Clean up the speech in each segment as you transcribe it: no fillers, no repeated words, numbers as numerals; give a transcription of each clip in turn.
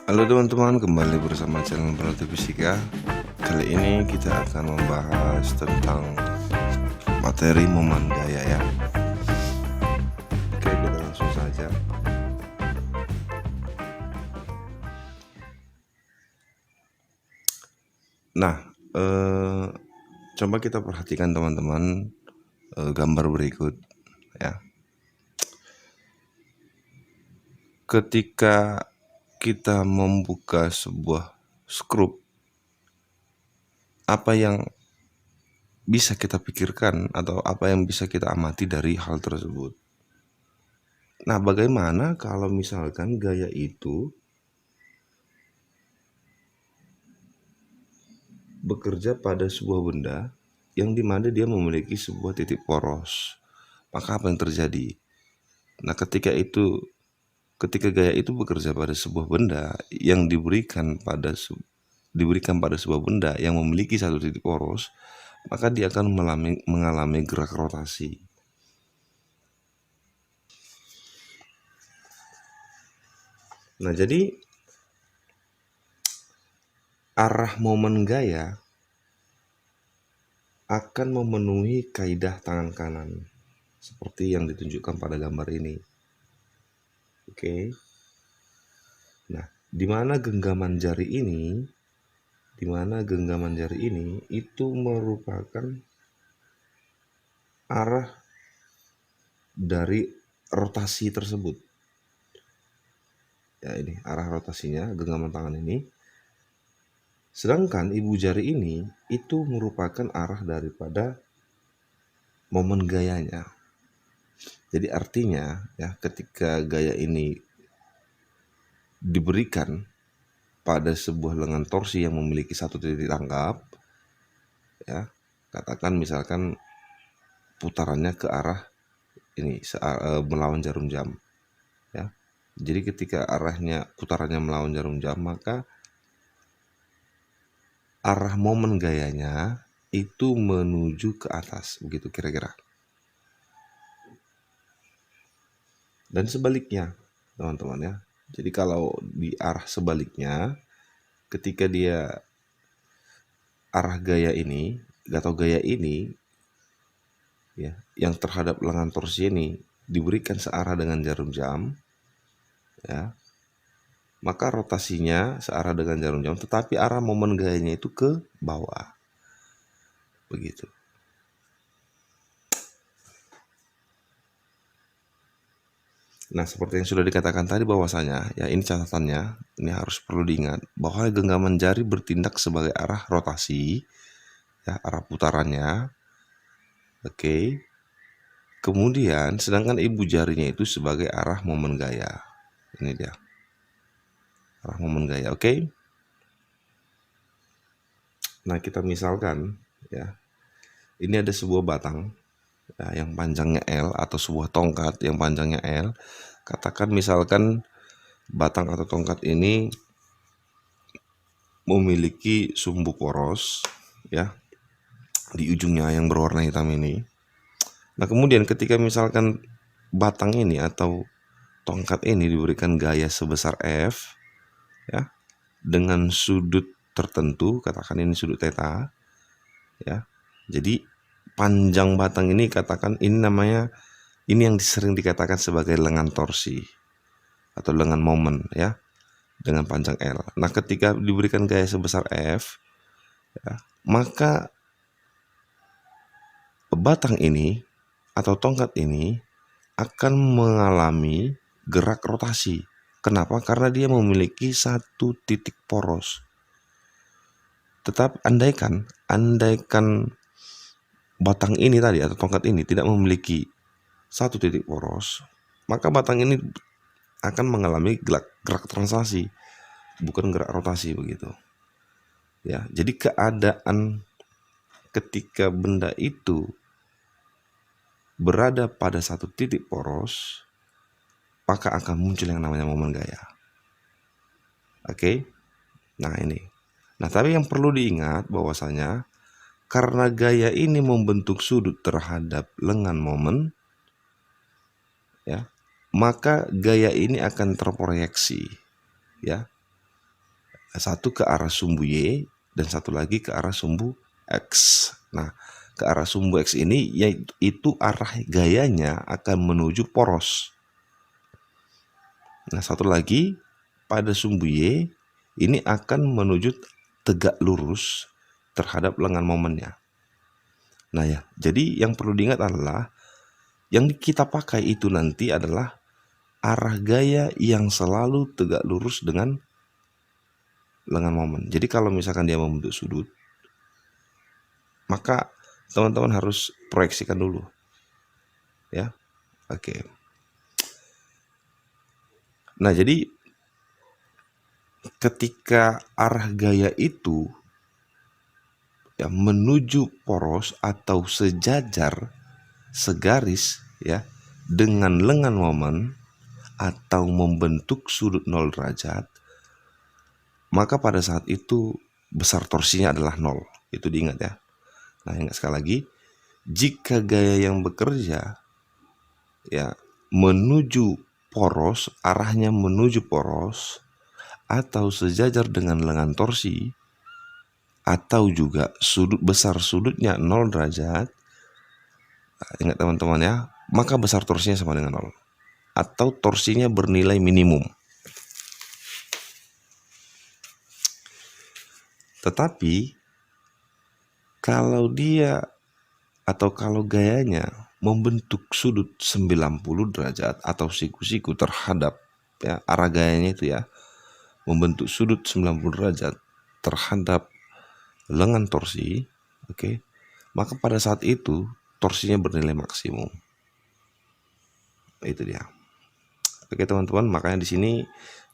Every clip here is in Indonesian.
Halo teman-teman, kembali bersama channel Berlatih Fisika. Kali ini kita akan membahas tentang materi momen gaya ya. Oke, kita langsung saja. Nah, coba kita perhatikan teman-teman gambar berikut ya. Ketika kita membuka sebuah skrup, apa yang bisa kita pikirkan atau apa yang bisa kita amati dari hal tersebut? Nah, bagaimana kalau misalkan gaya itu bekerja pada sebuah benda yang dimana dia memiliki sebuah titik poros? Maka apa yang terjadi? Nah, ketika gaya itu bekerja pada sebuah benda yang diberikan pada sebuah benda yang memiliki satu titik poros, maka dia akan mengalami gerak rotasi. Nah, jadi arah momen gaya akan memenuhi kaidah tangan kanan seperti yang ditunjukkan pada gambar ini. Oke. Nah, di mana genggaman jari ini itu merupakan arah dari rotasi tersebut. Ya, ini arah rotasinya, genggaman tangan ini. Sedangkan ibu jari ini itu merupakan arah daripada momen gayanya. Jadi artinya ya, ketika gaya ini diberikan pada sebuah lengan torsi yang memiliki satu titik tangkap, ya, katakan misalkan putarannya ke arah ini melawan jarum jam, ya. Jadi ketika putarannya melawan jarum jam, maka arah momen gayanya itu menuju ke atas, begitu kira-kira. Dan sebaliknya, teman-teman ya. Jadi kalau di arah sebaliknya, ketika dia arah gaya ini atau gaya ini ya, yang terhadap lengan torsi ini diberikan searah dengan jarum jam, ya, maka rotasinya searah dengan jarum jam, tetapi arah momen gayanya itu ke bawah, begitu. Nah, seperti yang sudah dikatakan tadi bahwasanya, ya ini catatannya, ini harus perlu diingat bahwa genggaman jari bertindak sebagai arah rotasi, ya, arah putarannya. Oke. Kemudian sedangkan ibu jarinya itu sebagai arah momen gaya. Ini dia. Arah momen gaya, oke? Nah, kita misalkan ya. Ini ada sebuah batang ya, yang panjangnya L atau sebuah tongkat yang panjangnya L. Katakan misalkan batang atau tongkat ini memiliki sumbu poros ya di ujungnya yang berwarna hitam ini. Nah, kemudian ketika misalkan batang ini atau tongkat ini diberikan gaya sebesar F ya dengan sudut tertentu, katakan ini sudut theta ya. Jadi panjang batang ini katakan ini yang sering dikatakan sebagai lengan torsi atau lengan momen ya, dengan panjang L. Nah, ketika diberikan gaya sebesar F ya, maka batang ini atau tongkat ini akan mengalami gerak rotasi. Kenapa? Karena dia memiliki satu titik poros. Tetapi andaikan batang ini tadi atau tongkat ini tidak memiliki satu titik poros, maka batang ini akan mengalami gerak translasi, bukan gerak rotasi, begitu. Ya, jadi keadaan ketika benda itu berada pada satu titik poros, maka akan muncul yang namanya momen gaya. Oke. Nah, ini. Nah, tapi yang perlu diingat bahwasanya karena gaya ini membentuk sudut terhadap lengan momen, ya, maka gaya ini akan terproyeksi, ya, Satu ke arah sumbu Y dan satu lagi ke arah sumbu X. Nah, ke arah sumbu X ini yaitu arah gayanya akan menuju poros. Nah, satu lagi pada sumbu Y ini akan menuju tegak lurus terhadap lengan momennya. Nah ya, jadi yang perlu diingat adalah yang kita pakai itu nanti adalah arah gaya yang selalu tegak lurus dengan lengan momen. Jadi kalau misalkan dia membentuk sudut, maka teman-teman harus proyeksikan dulu. Ya. Oke. Nah, jadi ketika arah gaya itu ya menuju poros atau sejajar, segaris ya dengan lengan momen atau membentuk sudut 0 derajat, maka pada saat itu besar torsinya adalah 0. Itu diingat ya. Nah, ingat sekali lagi, jika gaya yang bekerja ya menuju poros, arahnya menuju poros atau sejajar dengan lengan torsi, atau juga sudut besar sudutnya 0 derajat, ingat teman-teman ya, maka besar torsinya sama dengan 0 atau torsinya bernilai minimum. Tetapi kalau dia atau kalau gayanya membentuk sudut 90 derajat atau siku-siku terhadap ya arah gayanya itu ya membentuk sudut 90 derajat terhadap lengan torsi, oke, maka pada saat itu torsinya bernilai maksimum. Itu dia. Oke teman-teman, makanya di sini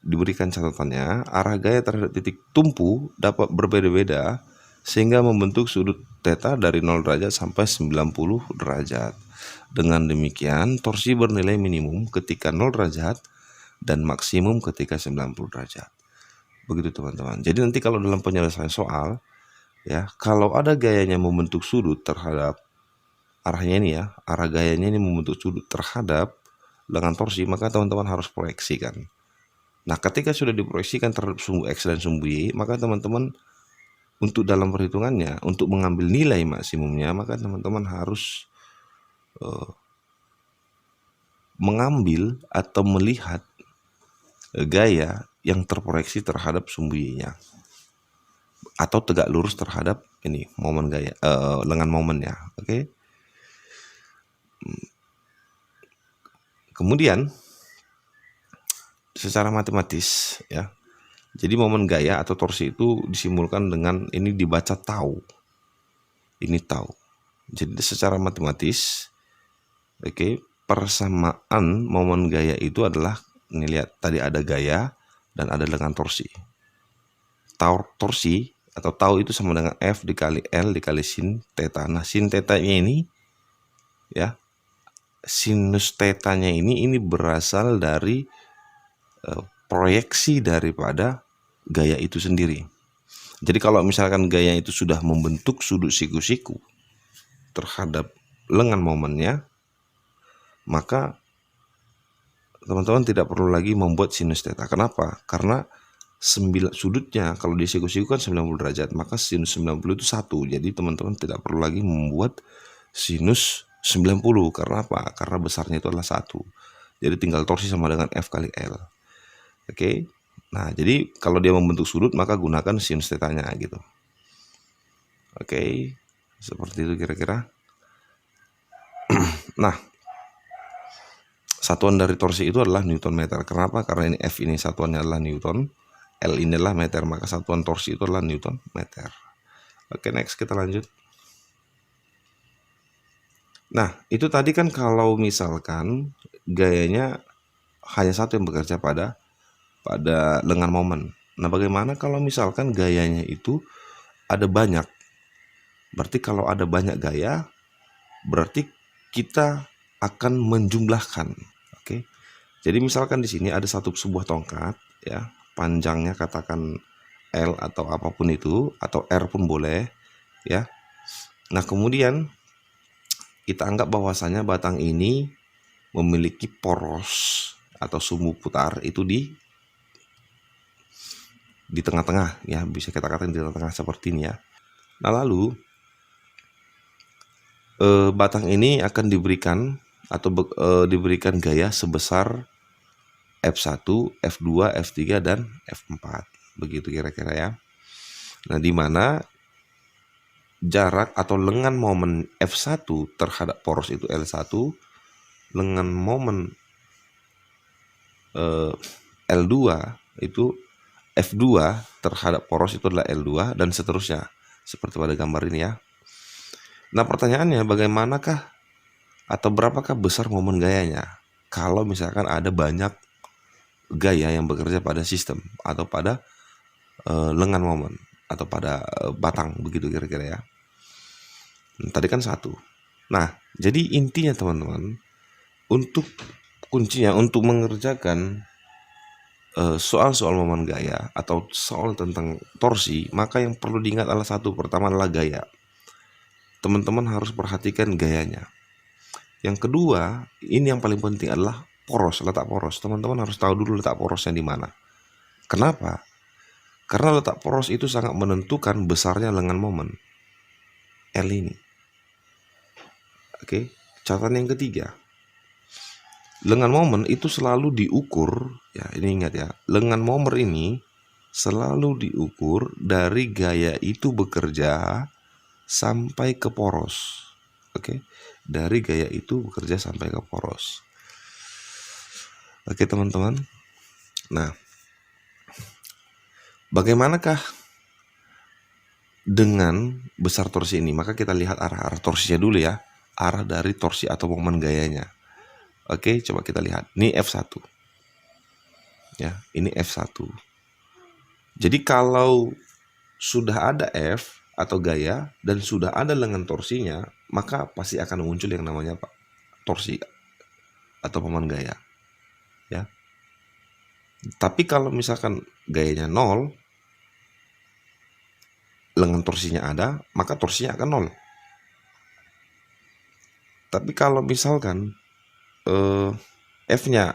diberikan catatannya, arah gaya terhadap titik tumpu dapat berbeda-beda sehingga membentuk sudut theta dari 0 derajat sampai 90 derajat. Dengan demikian, torsi bernilai minimum ketika 0 derajat dan maksimum ketika 90 derajat. Begitu teman-teman. Jadi nanti kalau dalam penyelesaian soal, ya, kalau ada gayanya membentuk sudut terhadap arahnya ini ya, arah gayanya ini membentuk sudut terhadap lengan torsi, maka teman-teman harus proyeksikan. Nah, ketika sudah diproyeksikan terhadap sumbu X dan sumbu Y, maka teman-teman untuk dalam perhitungannya, untuk mengambil nilai maksimumnya, maka teman-teman harus mengambil atau melihat gaya yang terproyeksi terhadap sumbu Y-nya atau tegak lurus terhadap ini momen gaya lengan momennya. Oke. Kemudian secara matematis ya, jadi momen gaya atau torsi itu disimbolkan dengan ini dibaca tau. Ini tau. Jadi secara matematis, oke, persamaan momen gaya itu adalah, ini lihat tadi ada gaya dan ada lengan torsi. Torsi atau tau itu sama dengan F dikali L dikali sin theta. Nah, sin theta-nya ini ya, sinus theta-nya ini berasal dari proyeksi daripada gaya itu sendiri. Jadi kalau misalkan gaya itu sudah membentuk sudut siku-siku terhadap lengan momennya, maka teman-teman tidak perlu lagi membuat sinus theta. Kenapa? Karena sudutnya kalau di siku-siku kan 90 derajat, maka sinus 90 itu 1. Jadi teman-teman tidak perlu lagi membuat sinus 90. Karena apa? Karena besarnya itu adalah 1. Jadi tinggal torsi sama dengan F kali L. Oke. Nah, jadi kalau dia membentuk sudut maka gunakan sinus theta-nya gitu. Oke. Seperti itu kira-kira. Nah, satuan dari torsi itu adalah Newton meter. Kenapa? Karena ini F ini satuannya adalah Newton, L ini adalah meter, maka satuan torsi itu adalah Newton meter. Oke, next kita lanjut. Nah, itu tadi kan kalau misalkan gayanya hanya satu yang bekerja pada lengan momen. Nah, bagaimana kalau misalkan gayanya itu ada banyak? Berarti kalau ada banyak gaya, berarti kita akan menjumlahkan. Oke. Jadi misalkan di sini ada sebuah tongkat ya, panjangnya katakan L atau apapun itu, atau R pun boleh ya. Nah, kemudian kita anggap bahwasanya batang ini memiliki poros atau sumbu putar itu di di tengah-tengah ya, bisa kita katakan di tengah-tengah seperti ini ya. Nah lalu batang ini akan diberikan atau diberikan gaya sebesar F1, F2, F3 dan F4. Begitu kira-kira ya. Nah, di mana jarak atau lengan momen F1 terhadap poros itu L1, lengan momen L2 itu F2 terhadap poros itu adalah L2 dan seterusnya. Seperti pada gambar ini ya. Nah, pertanyaannya bagaimanakah atau berapakah besar momen gayanya? Kalau misalkan ada banyak gaya yang bekerja pada sistem atau pada lengan momen atau pada batang, begitu kira-kira ya. Tadi kan satu. Nah, jadi intinya teman-teman, untuk kuncinya untuk mengerjakan soal-soal momen gaya atau soal tentang torsi, maka yang perlu diingat adalah satu, pertama adalah gaya. Teman-teman harus perhatikan gayanya. Yang kedua, ini yang paling penting adalah poros, letak poros. Teman-teman harus tahu dulu letak porosnya di mana. Kenapa? Karena letak poros itu sangat menentukan besarnya lengan momen L ini. Oke, catatan yang ketiga. Lengan momen itu selalu diukur, ya ini ingat ya, lengan momen ini selalu diukur dari gaya itu bekerja sampai ke poros. Oke, dari gaya itu bekerja sampai ke poros. Oke teman-teman. Nah, bagaimanakah dengan besar torsi ini? Maka kita lihat arah torsinya dulu ya. Arah dari torsi atau momen gayanya. Oke, coba kita lihat. Ini F1. Ya, ini F1. Jadi kalau sudah ada F atau gaya dan sudah ada lengan torsinya, maka pasti akan muncul yang namanya torsi atau momen gaya. Ya. Tapi kalau misalkan gayanya 0, lengan torsinya ada, maka torsinya akan 0. Tapi kalau misalkan F-nya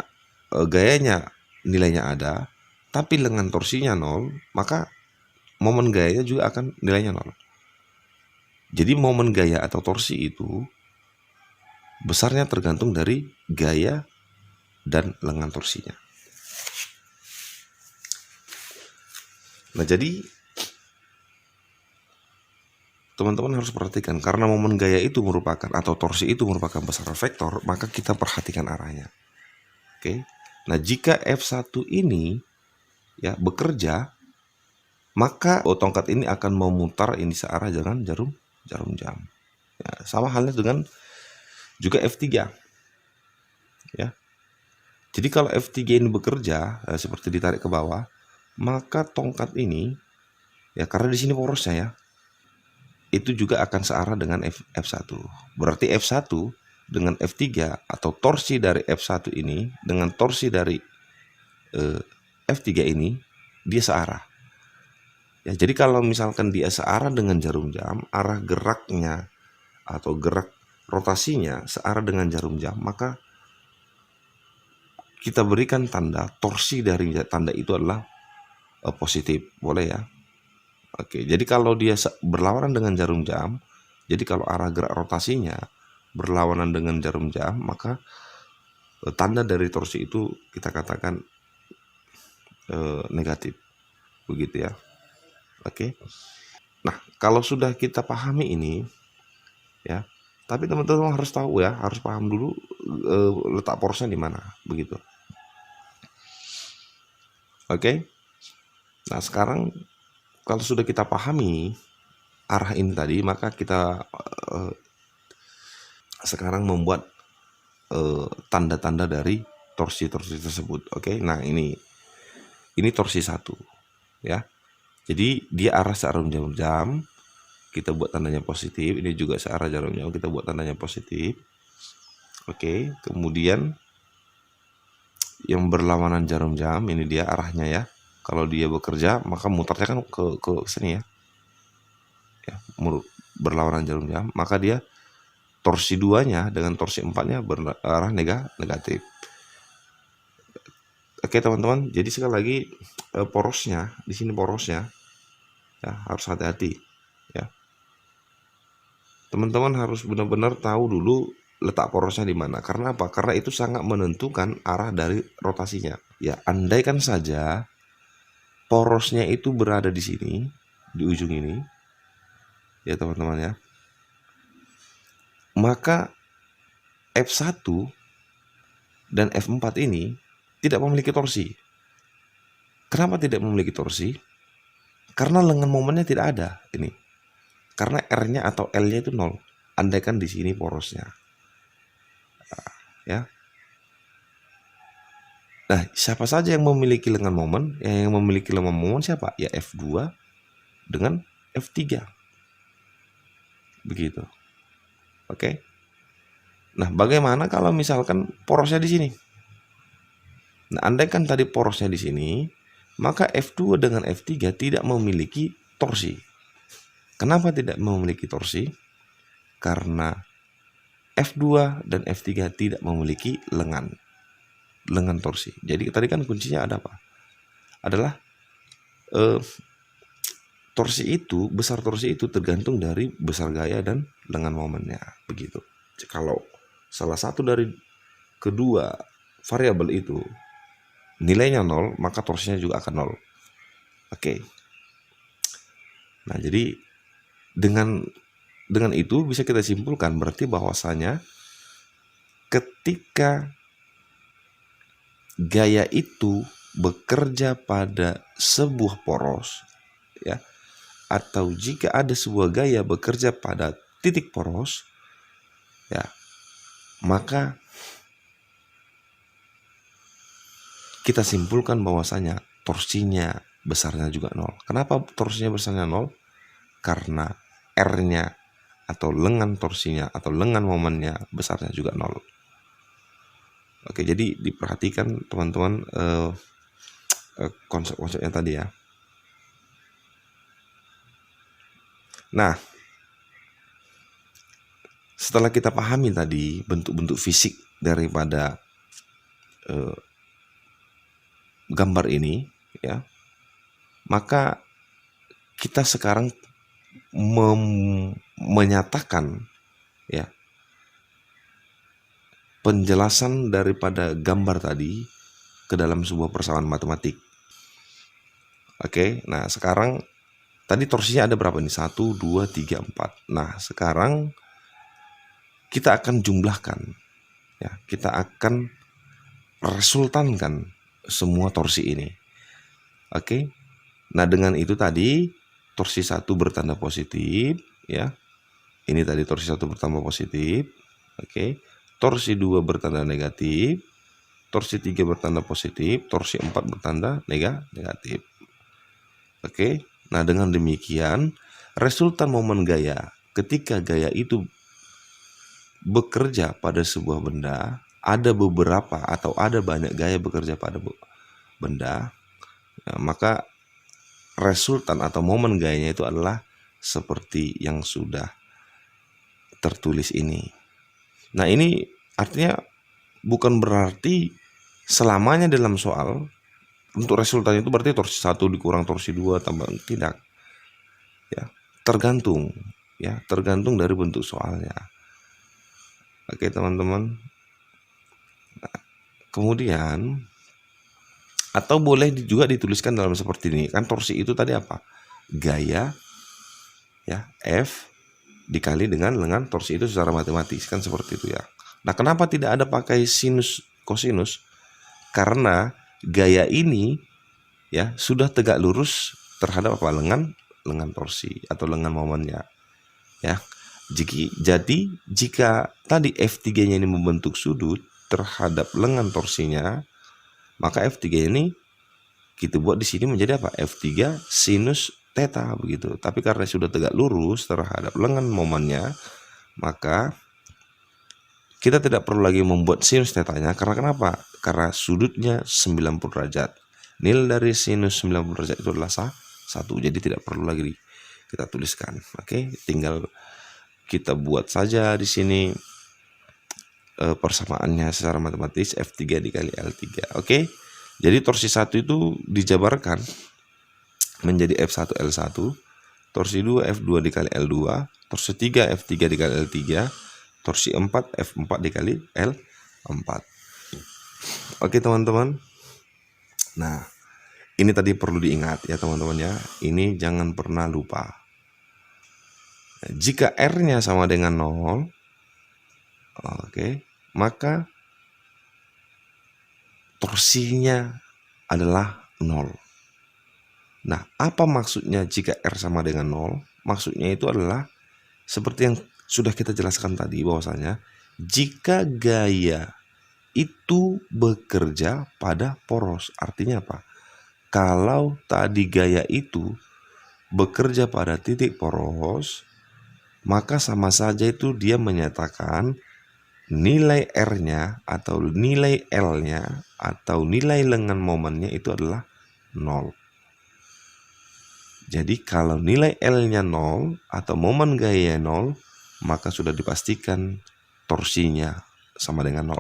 gayanya nilainya ada, tapi lengan torsinya 0, maka momen gayanya juga akan nilainya 0. Jadi momen gaya atau torsi itu besarnya tergantung dari gaya dan lengan torsinya. Nah, jadi teman-teman harus perhatikan, karena momen gaya itu merupakan atau torsi itu merupakan besaran vektor, maka kita perhatikan arahnya. Oke. Nah, jika F1 ini ya bekerja, maka tongkat ini akan memutar ini searah dengan jarum jam. Ya, sama halnya dengan juga F3. Ya. Jadi kalau F3 ini bekerja seperti ditarik ke bawah, maka tongkat ini ya, karena di sini porosnya ya, itu juga akan searah dengan F1. Berarti F1 dengan F3 atau torsi dari F1 ini dengan torsi dari F3 ini dia searah. Ya, jadi kalau misalkan dia searah dengan jarum jam, arah geraknya atau gerak rotasinya searah dengan jarum jam, maka kita berikan tanda torsi dari tanda itu adalah positif, boleh ya. Oke, jadi kalau dia berlawanan dengan jarum jam, jadi kalau arah gerak rotasinya berlawanan dengan jarum jam, maka tanda dari torsi itu kita katakan negatif, begitu ya. Oke. Nah, kalau sudah kita pahami ini, ya, tapi teman-teman harus tahu ya, harus paham dulu letak porosnya di mana, begitu. Oke. Nah, sekarang kalau sudah kita pahami arah ini tadi, maka kita sekarang membuat tanda-tanda dari torsi-torsi tersebut. Oke. Nah, ini torsi 1 ya. Jadi dia arah searah jarum jam, kita buat tandanya positif. Ini juga searah jarum jam, kita buat tandanya positif. Oke, kemudian yang berlawanan jarum jam, ini dia arahnya ya. Kalau dia bekerja, maka mutarnya kan ke sini ya. Ya, berlawanan jarum jam, maka dia torsi 2-nya dengan torsi 4-nya berarah negatif. Oke teman-teman, jadi sekali lagi porosnya di sini porosnya ya harus hati-hati ya. Teman-teman harus benar-benar tahu dulu letak porosnya di mana. Karena apa? Karena itu sangat menentukan arah dari rotasinya. Ya, andaikan saja porosnya itu berada di sini, di ujung ini, ya teman-teman ya. Maka F1 dan F4 ini tidak memiliki torsi. Kenapa tidak memiliki torsi? Karena lengan momennya tidak ada ini. Karena R-nya atau L-nya itu 0. Andaikan di sini porosnya. Ya. Nah, siapa saja yang memiliki lengan momen? Yang memiliki lengan momen siapa? Ya F2 dengan F3. Begitu. Oke. Nah, bagaimana kalau misalkan porosnya di sini? Nah, andaikan tadi porosnya di sini, maka F2 dengan F3 tidak memiliki torsi. Kenapa tidak memiliki torsi? Karena F2 dan F3 tidak memiliki lengan torsi. Jadi tadi kan kuncinya ada apa? Adalah torsi itu, besar torsi itu tergantung dari besar gaya dan lengan momennya. Begitu. Kalau salah satu dari kedua variabel itu nilainya 0, maka torsinya juga akan 0. Oke. Nah, jadi dengan itu bisa kita simpulkan berarti bahwasanya ketika gaya itu bekerja pada sebuah poros ya, atau jika ada sebuah gaya bekerja pada titik poros ya, maka kita simpulkan bahwasanya torsinya besarnya juga 0. Kenapa torsinya besarnya 0? Karena R-nya atau lengan torsinya atau lengan momennya besarnya juga 0. Oke, jadi diperhatikan teman-teman konsep-konsepnya tadi ya. Nah, setelah kita pahami tadi bentuk-bentuk fisik daripada gambar ini ya, maka kita sekarang menyatakan ya penjelasan daripada gambar tadi ke dalam sebuah persamaan matematik. Oke, nah sekarang tadi torsinya ada berapa nih? 1, 2, 3, 4. Nah, sekarang kita akan jumlahkan ya, kita akan resultankan semua torsi ini. Oke. Nah, dengan itu tadi torsi 1 bertanda positif ya. Ini tadi torsi 1 bertambah positif. Oke. Torsi 2 bertanda negatif. Torsi 3 bertanda positif, torsi 4 bertanda negatif. Oke. Nah, dengan demikian resultan momen gaya ketika gaya itu bekerja pada sebuah benda, ada beberapa atau ada banyak gaya bekerja pada benda, nah, maka resultan atau momen gayanya itu adalah seperti yang sudah tertulis ini. Nah, ini artinya bukan berarti selamanya dalam soal untuk resultan itu berarti torsi 1 dikurang torsi 2 tambah, tidak. Ya, tergantung dari bentuk soalnya. Oke, teman-teman. Nah, kemudian atau boleh juga dituliskan dalam seperti ini. Kan torsi itu tadi apa? Gaya ya, F dikali dengan lengan torsi itu secara matematis, kan seperti itu ya. Nah, kenapa tidak ada pakai sinus kosinus? Karena gaya ini ya sudah tegak lurus terhadap apa? Lengan torsi atau lengan momennya ya. Jadi jika tadi F3-nya ini membentuk sudut terhadap lengan torsinya, maka F3 ini kita buat di sini menjadi apa? F3 sinus theta begitu. Tapi karena sudah tegak lurus terhadap lengan momennya, maka kita tidak perlu lagi membuat sinus tetanya. Karena kenapa? Karena sudutnya 90 derajat. Nilai dari sinus 90 derajat itu adalah 1. Jadi tidak perlu lagi kita tuliskan. Oke, tinggal kita buat saja di sini persamaannya secara matematis F3 dikali L3. Oke. Jadi torsi 1 itu dijabarkan menjadi F1 L1, torsi 2 F2 dikali L2, torsi 3 F3 dikali L3, torsi 4 F4 dikali L4. Oke teman-teman. Nah, ini tadi perlu diingat ya teman-teman ya. Ini jangan pernah lupa. Jika R-nya sama dengan 0, oke, maka torsinya adalah 0. Nah, apa maksudnya jika R sama dengan 0? Maksudnya itu adalah seperti yang sudah kita jelaskan tadi, bahwasanya jika gaya itu bekerja pada poros. Artinya apa? Kalau tadi gaya itu bekerja pada titik poros, maka sama saja itu dia menyatakan nilai R-nya atau nilai L-nya atau nilai lengan momennya itu adalah 0. Jadi kalau nilai L-nya 0 atau momen gaya 0, maka sudah dipastikan torsinya sama dengan 0.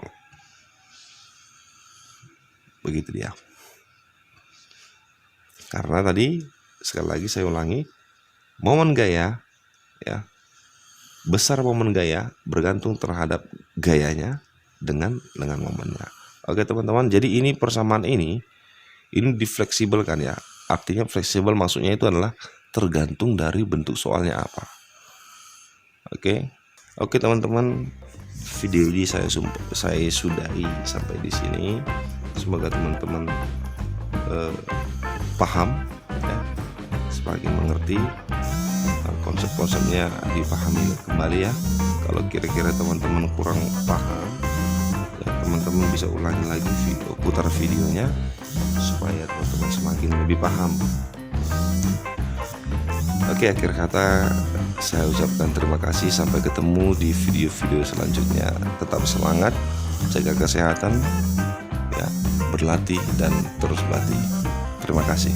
Begitu dia. Karena tadi sekali lagi saya ulangi, momen gaya ya, besar momen gaya bergantung terhadap gayanya dengan momennya. Oke teman-teman, jadi ini persamaan ini difleksibelkan ya. Artinya fleksibel maksudnya itu adalah tergantung dari bentuk soalnya apa. Oke teman-teman, video ini saya sudahi sampai di sini. Semoga teman-teman paham ya, semakin mengerti, konsep-konsepnya dipahami kembali ya. Kalau kira-kira teman-teman kurang paham ya, teman-teman bisa ulangi lagi putar videonya supaya teman-teman semakin lebih paham. Oke, akhir kata saya ucapkan terima kasih. Sampai ketemu di video-video selanjutnya. Tetap semangat, jaga kesehatan ya, berlatih dan terus berlatih. Terima kasih.